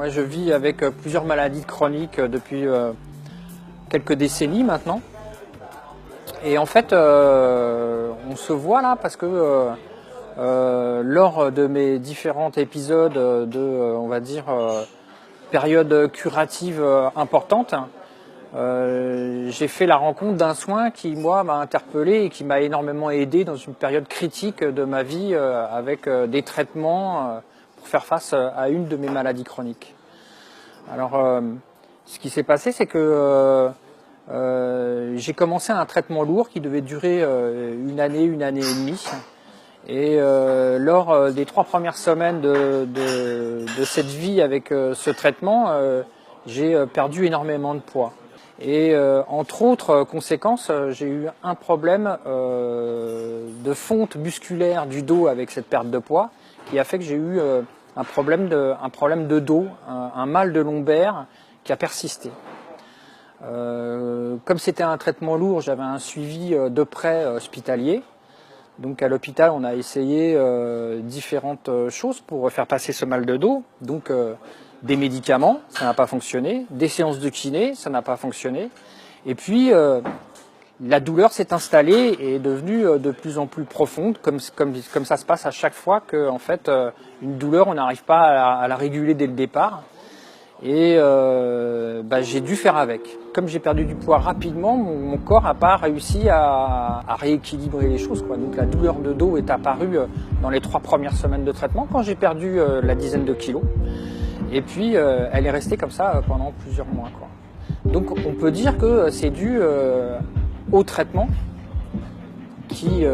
Moi, je vis avec plusieurs maladies chroniques depuis quelques décennies maintenant. Et en fait, on se voit là parce que lors de mes différents épisodes on va dire, période curative importante, j'ai fait la rencontre d'un soin qui, moi, m'a interpellé et qui m'a énormément aidé dans une période critique de ma vie avec des traitements pour faire face à une de mes maladies chroniques. Alors, ce qui s'est passé, c'est que j'ai commencé un traitement lourd qui devait durer une année et demie. Et lors des 3 premières semaines de cette vie avec ce traitement, j'ai perdu énormément de poids. Et entre autres conséquences, j'ai eu un problème de fonte musculaire du dos avec cette perte de poids, qui a fait que j'ai eu un problème de dos, un mal de lombaire qui a persisté. Comme c'était un traitement lourd, j'avais un suivi de près hospitalier. Donc à l'hôpital, on a essayé différentes choses pour faire passer ce mal de dos. Donc des médicaments, ça n'a pas fonctionné. Des séances de kiné, ça n'a pas fonctionné. Et puis la douleur s'est installée et est devenue de plus en plus profonde, comme ça se passe à chaque fois que, en fait, une douleur, on n'arrive pas à la réguler dès le départ. Et j'ai dû faire avec. Comme j'ai perdu du poids rapidement, mon corps n'a pas réussi à rééquilibrer les choses, quoi. Donc la douleur de dos est apparue dans les 3 premières semaines de traitement, quand j'ai perdu la dizaine de kilos. Et puis elle est restée comme ça pendant plusieurs mois, quoi. Donc on peut dire que c'est dû au traitement qui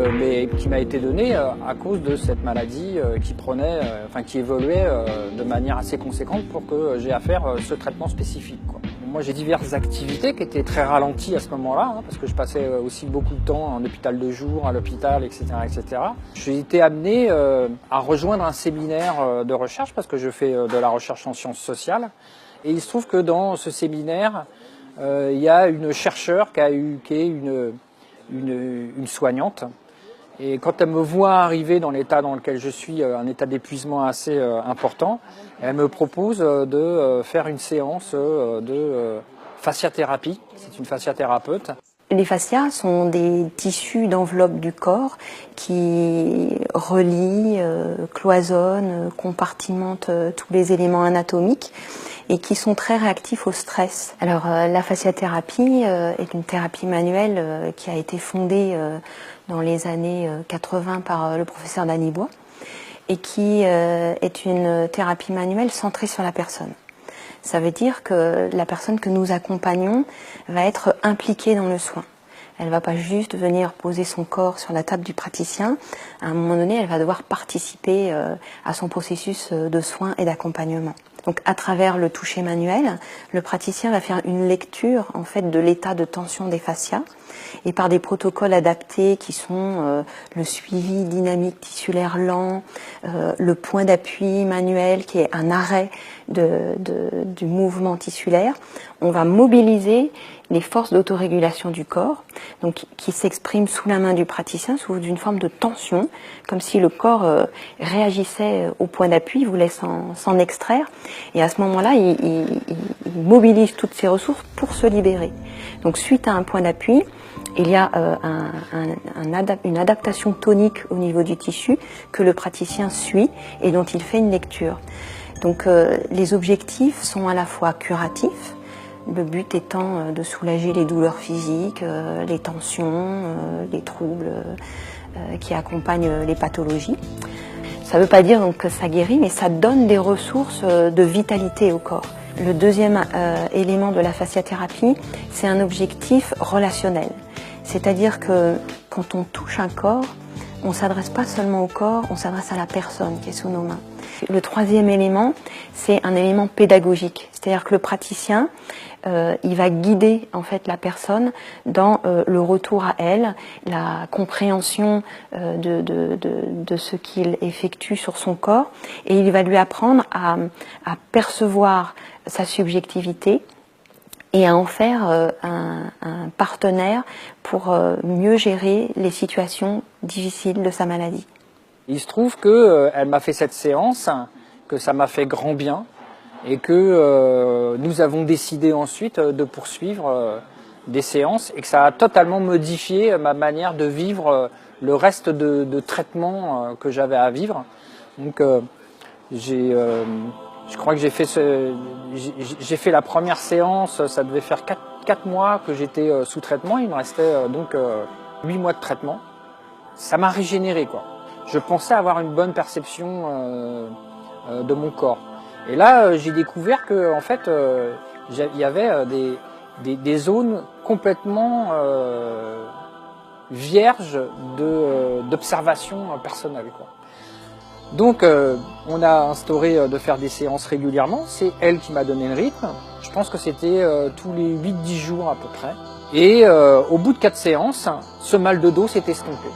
m'a été donné à cause de cette maladie qui évoluait de manière assez conséquente pour que j'ai à faire ce traitement spécifique, quoi. Moi, j'ai diverses activités qui étaient très ralenties à ce moment-là, parce que je passais aussi beaucoup de temps en hôpital de jour, à l'hôpital, etc., etc. J'ai été amené à rejoindre un séminaire de recherche parce que je fais de la recherche en sciences sociales. Et il se trouve que dans ce séminaire, il y a une chercheure qui est une soignante. Et quand elle me voit arriver dans l'état dans lequel je suis, un état d'épuisement assez important, elle me propose de faire une séance de fasciathérapie. C'est une fasciathérapeute. Les fascias sont des tissus d'enveloppe du corps qui relient, cloisonnent, compartimentent tous les éléments anatomiques et qui sont très réactifs au stress. Alors la fasciathérapie est une thérapie manuelle qui a été fondée dans les années 80 par le professeur Danibois et qui est une thérapie manuelle centrée sur la personne. Ça veut dire que la personne que nous accompagnons va être impliquée dans le soin. Elle ne va pas juste venir poser son corps sur la table du praticien. À un moment donné, elle va devoir participer à son processus de soin et d'accompagnement. Donc, à travers le toucher manuel, le praticien va faire une lecture en fait de l'état de tension des fascias et par des protocoles adaptés qui sont le suivi dynamique tissulaire lent, le point d'appui manuel qui est un arrêt du mouvement tissulaire. On va mobiliser les forces d'autorégulation du corps, donc qui s'expriment sous la main du praticien sous une forme de tension, comme si le corps réagissait au point d'appui, voulait s'en extraire. Et à ce moment-là, il mobilise toutes ses ressources pour se libérer. Donc suite à un point d'appui, il y a une adaptation tonique au niveau du tissu que le praticien suit et dont il fait une lecture. Donc les objectifs sont à la fois curatifs, le but étant de soulager les douleurs physiques, les tensions, les troubles qui accompagnent les pathologies. Ça ne veut pas dire donc que ça guérit, mais ça donne des ressources de vitalité au corps. Le deuxième élément de la fasciathérapie, c'est un objectif relationnel. C'est-à-dire que quand on touche un corps, on ne s'adresse pas seulement au corps, on s'adresse à la personne qui est sous nos mains. Le troisième élément, c'est un élément pédagogique. C'est-à-dire que le praticien, il va guider en fait la personne dans le retour à elle, la compréhension de ce qu'il effectue sur son corps, et il va lui apprendre à percevoir sa subjectivité et à en faire un partenaire pour mieux gérer les situations difficiles de sa maladie. Il se trouve qu'elle m'a fait cette séance, que ça m'a fait grand bien, et que nous avons décidé ensuite de poursuivre des séances et que ça a totalement modifié ma manière de vivre le reste de traitement que j'avais à vivre. Donc je crois que j'ai fait la première séance, ça devait faire 4 mois que j'étais sous traitement, il me restait donc 8 mois de traitement. Ça m'a régénéré, quoi. Je pensais avoir une bonne perception de mon corps. Et là, j'ai découvert que en fait, il y avait des zones complètement vierges d'observation personnelle, quoi. Donc, on a instauré de faire des séances régulièrement. C'est elle qui m'a donné le rythme. Je pense que c'était tous les 8-10 jours à peu près. Et au bout de 4 séances, ce mal de dos s'est estompé.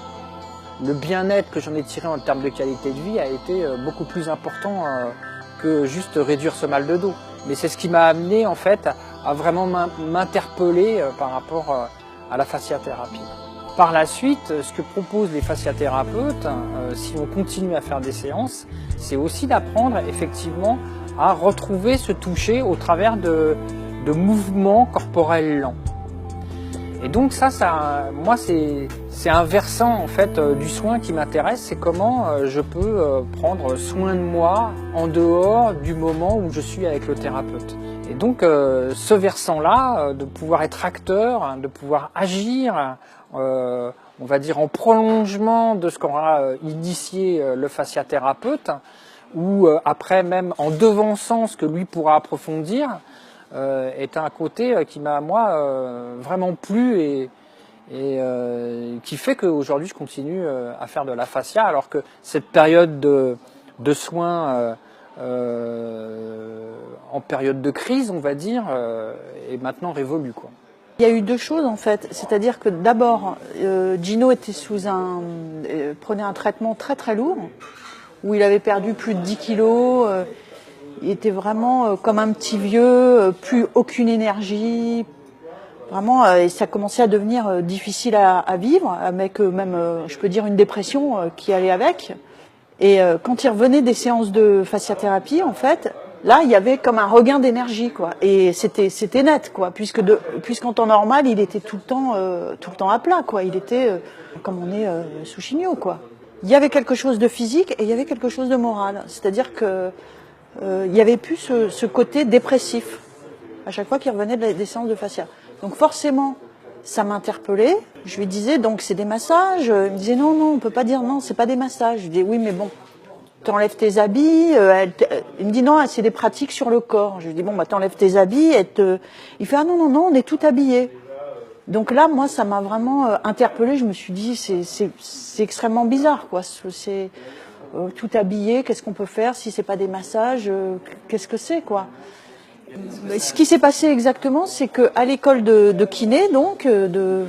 Le bien-être que j'en ai tiré en termes de qualité de vie a été beaucoup plus important que juste réduire ce mal de dos. Mais c'est ce qui m'a amené en fait à vraiment m'interpeller par rapport à la fasciathérapie. Par la suite, ce que proposent les fasciathérapeutes, si on continue à faire des séances, c'est aussi d'apprendre effectivement à retrouver ce toucher au travers de mouvements corporels lents. Et donc moi c'est un versant en fait du soin qui m'intéresse, c'est comment je peux prendre soin de moi en dehors du moment où je suis avec le thérapeute. Et donc ce versant-là, de pouvoir être acteur, de pouvoir agir, on va dire en prolongement de ce qu'aura initié le fasciathérapeute, ou après même en devançant ce que lui pourra approfondir, est un côté qui m'a moi vraiment plu et qui fait qu'aujourd'hui je continue à faire de la fascia alors que cette période de soins en période de crise, on va dire, est maintenant révolue, quoi. Il y a eu 2 choses en fait, c'est-à-dire que d'abord Gino était prenait un traitement très très lourd où il avait perdu plus de 10 kilos. Il était vraiment comme un petit vieux, plus aucune énergie. Vraiment, et ça commençait à devenir difficile à vivre, avec même, je peux dire, une dépression qui allait avec. Et quand il revenait des séances de fasciathérapie, en fait, là, il y avait comme un regain d'énergie, quoi. Et c'était net, quoi, puisqu'en temps normal, il était tout le temps à plat, quoi. Il était comme on est sous chimio, quoi. Il y avait quelque chose de physique et il y avait quelque chose de moral. C'est-à-dire que il n'y avait plus ce côté dépressif à chaque fois qu'il revenait des séances de fascia. Donc forcément, ça m'interpellait. Je lui disais, donc c'est des massages. Il me disait, non, on peut pas dire non, c'est pas des massages. Je lui disais, oui, mais bon, t'enlèves tes habits. Il me dit, non, c'est des pratiques sur le corps. Je lui dis, bon, bah t'enlèves tes habits. Il fait, ah non, on est tout habillé. Donc là, moi, ça m'a vraiment interpellée. Je me suis dit, c'est extrêmement bizarre, quoi. C'est tout habillé, qu'est-ce qu'on peut faire si c'est pas des massages, qu'est-ce que c'est, quoi. Ce qui s'est passé exactement, c'est qu'à l'école de kiné, donc de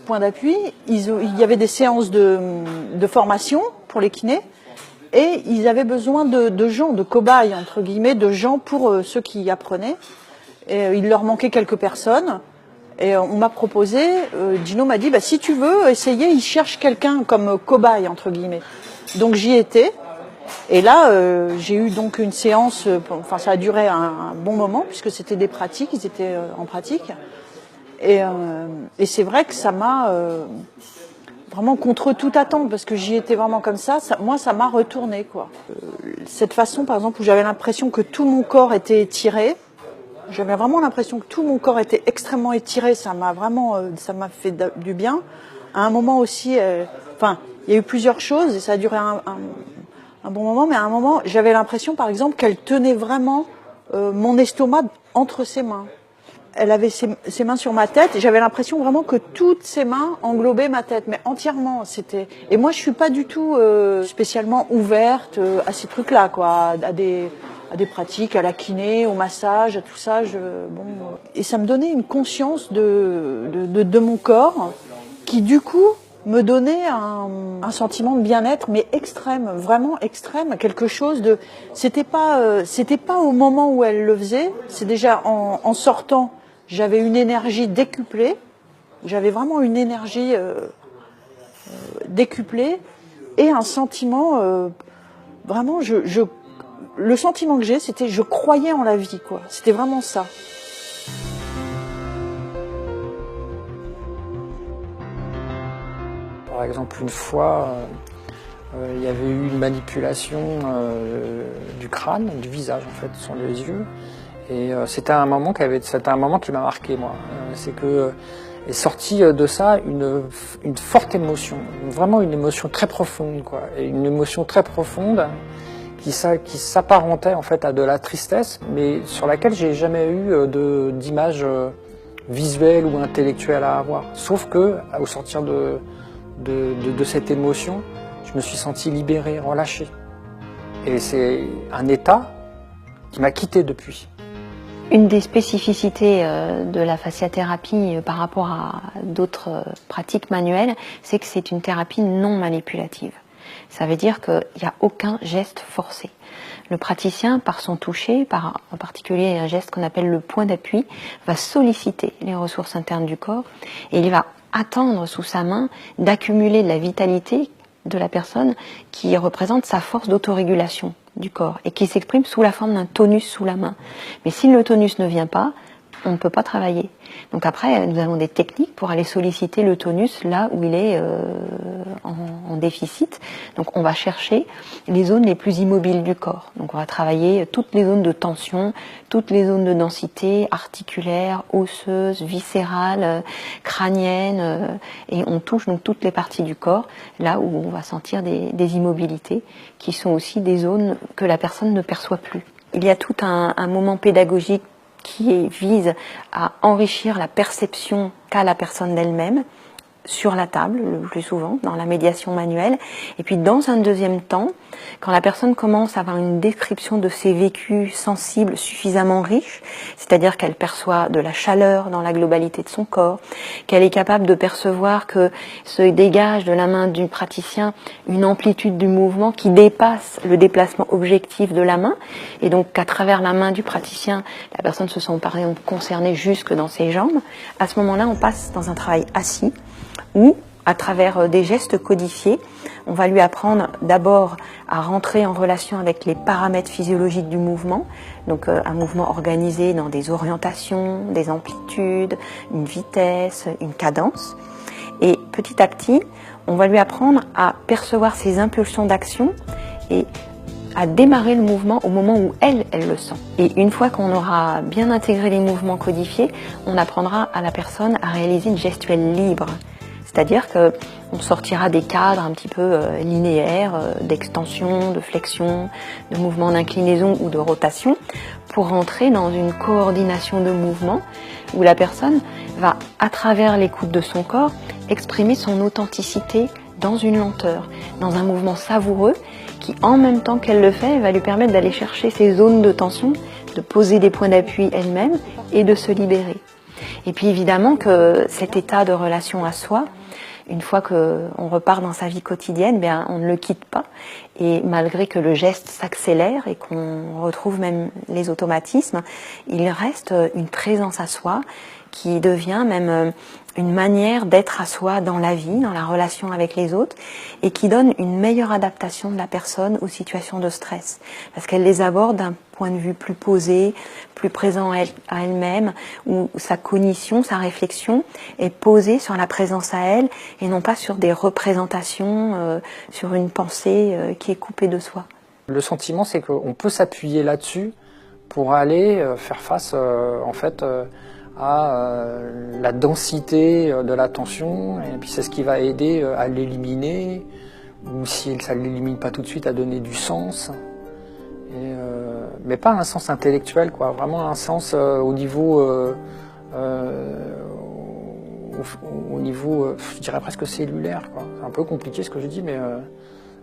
point d'appui, il y avait des séances de formation pour les kinés et ils avaient besoin de gens, de cobayes entre guillemets, de gens pour ceux qui apprenaient. Et il leur manquait quelques personnes. Et on m'a proposé, Gino m'a dit, bah, si tu veux essayer, il cherche quelqu'un comme cobaye entre guillemets. Donc j'y étais. Et là, j'ai eu donc une séance, enfin ça a duré un bon moment, puisque c'était des pratiques, ils étaient en pratique. Et c'est vrai que ça m'a vraiment contre toute attente, parce que j'y étais vraiment comme ça, moi ça m'a retourné, quoi. Cette façon, par exemple, où j'avais l'impression que tout mon corps était étiré, j'avais vraiment l'impression que tout mon corps était extrêmement étiré, ça m'a fait du bien. À un moment aussi, enfin, il y a eu plusieurs choses, et ça a duré un bon moment, mais à un moment, j'avais l'impression, par exemple, qu'elle tenait vraiment mon estomac entre ses mains. Elle avait ses mains sur ma tête, et j'avais l'impression vraiment que toutes ses mains englobaient ma tête, mais entièrement. Et moi, je suis pas du tout spécialement ouverte à ces trucs-là, quoi, à des pratiques, à la kiné, au massage, à tout ça. Et ça me donnait une conscience de mon corps qui, du coup, me donnait un sentiment de bien-être, mais extrême, vraiment extrême, quelque chose de. C'était pas au moment où elle le faisait. C'est déjà en sortant, j'avais une énergie décuplée. J'avais vraiment une énergie décuplée et un sentiment vraiment. Le sentiment que j'ai, c'était je croyais en la vie, quoi. C'était vraiment ça. Par exemple, une fois, il y avait eu une manipulation du crâne, du visage en fait, sur les yeux. Et c'était un moment qui m'a marqué, moi. C'est que est sortie de ça une forte émotion, vraiment une émotion très profonde, quoi. Et une émotion très profonde qui s'apparentait en fait à de la tristesse, mais sur laquelle j'ai jamais eu d'image visuelle ou intellectuelle à avoir. Sauf que, au sortir de cette émotion, je me suis senti libéré, relâché. Et c'est un état qui m'a quitté depuis. Une des spécificités de la fasciathérapie par rapport à d'autres pratiques manuelles, c'est que c'est une thérapie non manipulative. Ça veut dire qu'il n'y a aucun geste forcé. Le praticien, par son toucher, par en particulier un geste qu'on appelle le point d'appui, va solliciter les ressources internes du corps et il va attendre sous sa main d'accumuler de la vitalité de la personne qui représente sa force d'autorégulation du corps et qui s'exprime sous la forme d'un tonus sous la main. Mais si le tonus ne vient pas, on ne peut pas travailler. Donc après, nous avons des techniques pour aller solliciter le tonus là où il est en déficit. Donc on va chercher les zones les plus immobiles du corps. Donc on va travailler toutes les zones de tension, toutes les zones de densité articulaire, osseuse, viscérale, crânienne, et on touche donc toutes les parties du corps, là où on va sentir des immobilités, qui sont aussi des zones que la personne ne perçoit plus. Il y a tout un moment pédagogique qui vise à enrichir la perception qu'a la personne d'elle-même sur la table, le plus souvent, dans la médiation manuelle. Et puis dans un deuxième temps, quand la personne commence à avoir une description de ses vécus sensibles suffisamment riches, c'est-à-dire qu'elle perçoit de la chaleur dans la globalité de son corps, qu'elle est capable de percevoir que se dégage de la main du praticien une amplitude du mouvement qui dépasse le déplacement objectif de la main, et donc qu'à travers la main du praticien, la personne se sent par exemple concernée jusque dans ses jambes, à ce moment-là, on passe dans un travail assis, où, à travers des gestes codifiés, on va lui apprendre d'abord à rentrer en relation avec les paramètres physiologiques du mouvement, donc un mouvement organisé dans des orientations, des amplitudes, une vitesse, une cadence. Et petit à petit, on va lui apprendre à percevoir ses impulsions d'action et à démarrer le mouvement au moment où elle le sent. Et une fois qu'on aura bien intégré les mouvements codifiés, on apprendra à la personne à réaliser une gestuelle libre. C'est-à-dire qu'on sortira des cadres un petit peu linéaires, d'extension, de flexion, de mouvement d'inclinaison ou de rotation, pour rentrer dans une coordination de mouvements où la personne va, à travers l'écoute de son corps, exprimer son authenticité dans une lenteur, dans un mouvement savoureux qui, en même temps qu'elle le fait, va lui permettre d'aller chercher ses zones de tension, de poser des points d'appui elle-même et de se libérer. Et puis évidemment que cet état de relation à soi, une fois qu'on repart dans sa vie quotidienne, bien, on ne le quitte pas. Et malgré que le geste s'accélère et qu'on retrouve même les automatismes, il reste une présence à soi qui devient même une manière d'être à soi dans la vie, dans la relation avec les autres, et qui donne une meilleure adaptation de la personne aux situations de stress. Parce qu'elle les aborde d'un point de vue plus posé, plus présent à elle-même, où sa cognition, sa réflexion est posée sur la présence à elle, et non pas sur des représentations, sur une pensée qui est coupée de soi. Le sentiment, c'est qu'on peut s'appuyer là-dessus pour aller faire face, en fait, à la densité de la tension, et puis c'est ce qui va aider à l'éliminer, ou si ça ne l'élimine pas tout de suite, à donner du sens, mais pas un sens intellectuel, quoi, vraiment un sens au niveau, je dirais presque cellulaire, quoi. C'est un peu compliqué ce que je dis, mais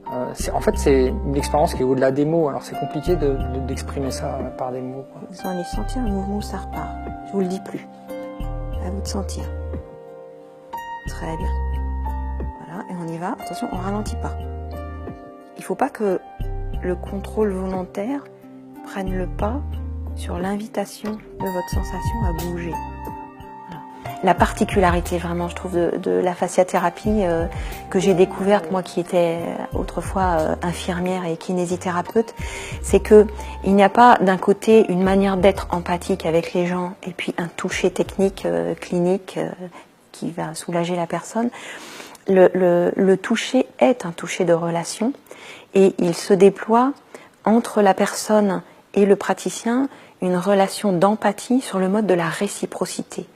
en fait c'est une expérience qui est au-delà des mots, alors c'est compliqué d'exprimer ça par des mots, quoi. Vous allez sentir un mouvement où ça repart. Je vous le dis plus. À vous de sentir. Très bien. Voilà, et on y va. Attention, on ne ralentit pas. Il ne faut pas que le contrôle volontaire prenne le pas sur l'invitation de votre sensation à bouger. Voilà. la particularité vraiment, je trouve, de la fasciathérapie que j'ai découverte, moi qui étais autrefois infirmière et kinésithérapeute, c'est que il n'y a pas d'un côté une manière d'être empathique avec les gens et puis un toucher technique, clinique, qui va soulager la personne. Le toucher est un toucher de relation et il se déploie entre la personne et le praticien une relation d'empathie sur le mode de la réciprocité.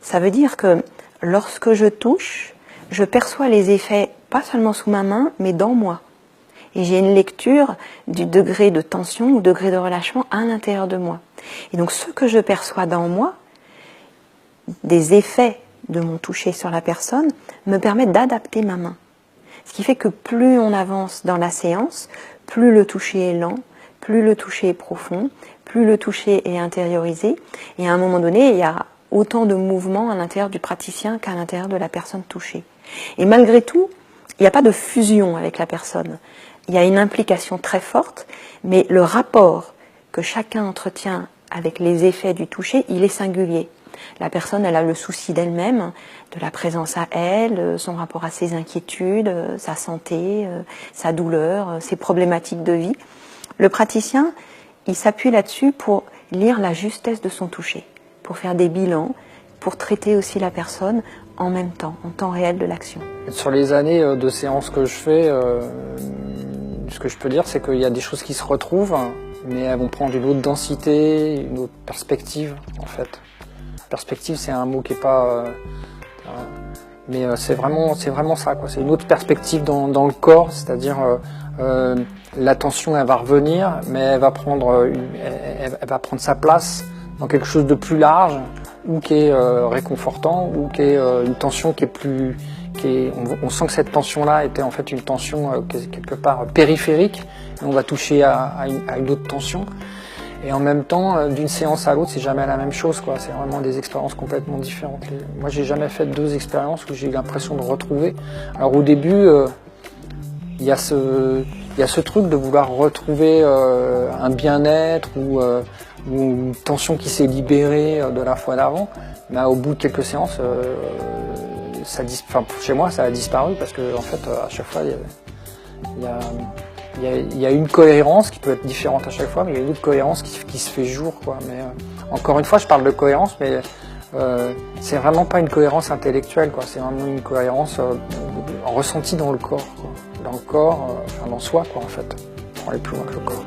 Ça veut dire que lorsque je touche, je perçois les effets pas seulement sous ma main, mais dans moi. Et j'ai une lecture du degré de tension ou degré de relâchement à l'intérieur de moi. Et donc ce que je perçois dans moi, des effets de mon toucher sur la personne, me permettent d'adapter ma main. Ce qui fait que plus on avance dans la séance, plus le toucher est lent, plus le toucher est profond, plus le toucher est intériorisé. Et à un moment donné, il y a autant de mouvements à l'intérieur du praticien qu'à l'intérieur de la personne touchée. Et malgré tout, il n'y a pas de fusion avec la personne. Il y a une implication très forte, mais le rapport que chacun entretient avec les effets du toucher, il est singulier. La personne, elle a le souci d'elle-même, de la présence à elle, son rapport à ses inquiétudes, sa santé, sa douleur, ses problématiques de vie. Le praticien, il s'appuie là-dessus pour lire la justesse de son toucher, pour faire des bilans, pour traiter aussi la personne en même temps, en temps réel de l'action. Sur les années de séances que je fais, ce que je peux dire, c'est qu'il y a des choses qui se retrouvent, mais elles vont prendre une autre densité, une autre perspective, en fait. Perspective, c'est un mot qui n'est pas... mais c'est vraiment ça, quoi. C'est une autre perspective dans le corps, c'est-à-dire l'attention, elle va revenir, mais elle va prendre sa place dans quelque chose de plus large, ou qui est réconfortant, ou qui est une tension qui est plus... on sent que cette tension-là était en fait une tension quelque part périphérique, et on va toucher à une autre tension. Et en même temps, d'une séance à l'autre, c'est jamais la même chose, quoi. C'est vraiment des expériences complètement différentes. Moi, j'ai jamais fait 2 expériences où j'ai eu l'impression de retrouver. Alors au début, il y a ce truc de vouloir retrouver un bien-être ou une tension qui s'est libérée de la fois d'avant. Mais au bout de quelques séances, chez moi, ça a disparu parce que en fait, à chaque fois, il y a une cohérence qui peut être différente à chaque fois, mais il y a une autre cohérence qui se fait jour, quoi. Mais encore une fois, je parle de cohérence, mais c'est vraiment pas une cohérence intellectuelle, quoi. C'est vraiment une cohérence ressentie dans le corps, quoi. Dans le corps, dans soi, quoi, en fait. Pour aller plus loin que le corps.